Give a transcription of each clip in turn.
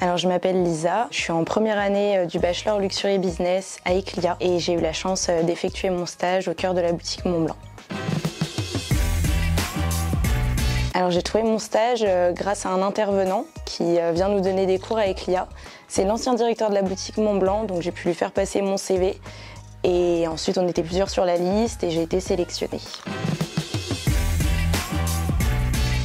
Alors je m'appelle Lisa, je suis en première année du bachelor Luxury Business à Eclia et j'ai eu la chance d'effectuer mon stage au cœur de la boutique Montblanc. Alors j'ai trouvé mon stage grâce à un intervenant qui vient nous donner des cours à Eclia. C'est l'ancien directeur de la boutique Montblanc, donc j'ai pu lui faire passer mon CV. Et ensuite on était plusieurs sur la liste et j'ai été sélectionnée.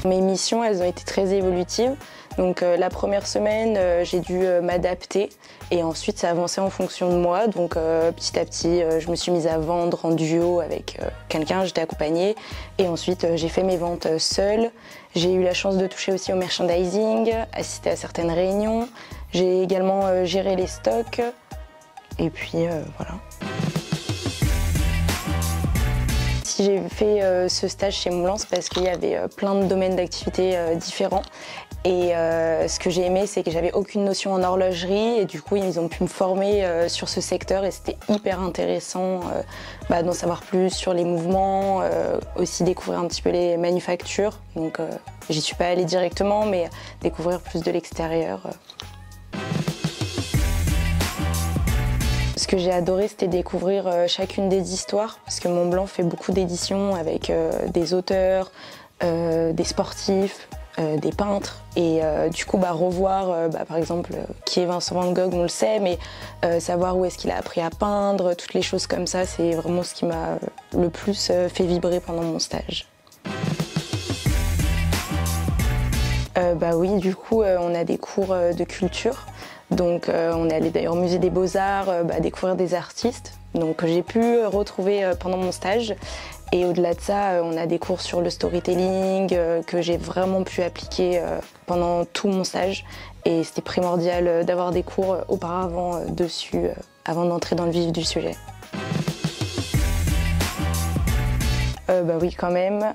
Mes missions, elles ont été très évolutives. Donc la première semaine, j'ai dû m'adapter et ensuite ça a avancé en fonction de moi. Donc petit à petit, je me suis mise à vendre en duo avec quelqu'un, j'étais accompagnée. Et ensuite, j'ai fait mes ventes seule. J'ai eu la chance de toucher aussi au merchandising, assister à certaines réunions. J'ai également géré les stocks. Et puis voilà. Si j'ai fait ce stage chez Montblanc, c'est parce qu'il y avait plein de domaines d'activité différents. Et ce que j'ai aimé, c'est que j'avais aucune notion en horlogerie et du coup, ils ont pu me former sur ce secteur et c'était hyper intéressant d'en savoir plus sur les mouvements, aussi découvrir un petit peu les manufactures. Donc j'y suis pas allée directement, mais découvrir plus de l'extérieur. Ce que j'ai adoré, c'était découvrir chacune des histoires, parce que Montblanc fait beaucoup d'éditions avec des auteurs, des sportifs, des peintres. Et du coup, revoir, par exemple, qui est Vincent van Gogh, on le sait, mais savoir où est-ce qu'il a appris à peindre, toutes les choses comme ça, c'est vraiment ce qui m'a le plus fait vibrer pendant mon stage. Oui, du coup, on a des cours de culture. Donc on est allé d'ailleurs au musée des Beaux-Arts, découvrir des artistes donc j'ai pu retrouver pendant mon stage. Et au-delà de ça, on a des cours sur le storytelling que j'ai vraiment pu appliquer pendant tout mon stage. Et c'était primordial d'avoir des cours auparavant dessus avant d'entrer dans le vif du sujet. Oui, quand même,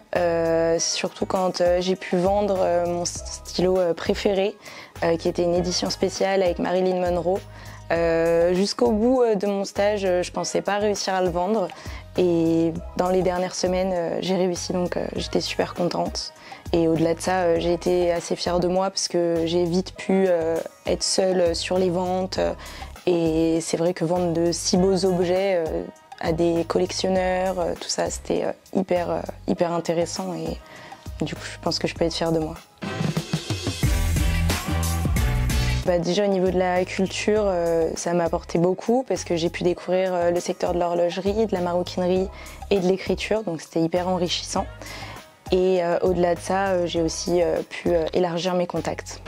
surtout quand j'ai pu vendre mon stylo préféré, qui était une édition spéciale avec Marilyn Monroe. Jusqu'au bout de mon stage, je pensais pas réussir à le vendre. Et dans les dernières semaines, j'ai réussi, donc j'étais super contente. Et au-delà de ça, j'ai été assez fière de moi parce que j'ai vite pu être seule sur les ventes. Et c'est vrai que vendre de si beaux objets à des collectionneurs, tout ça, c'était hyper intéressant et du coup, je pense que je peux être fière de moi. Déjà au niveau de la culture, ça m'a apporté beaucoup parce que j'ai pu découvrir le secteur de l'horlogerie, de la maroquinerie et de l'écriture, donc c'était hyper enrichissant. Et au-delà de ça, j'ai aussi pu élargir mes contacts.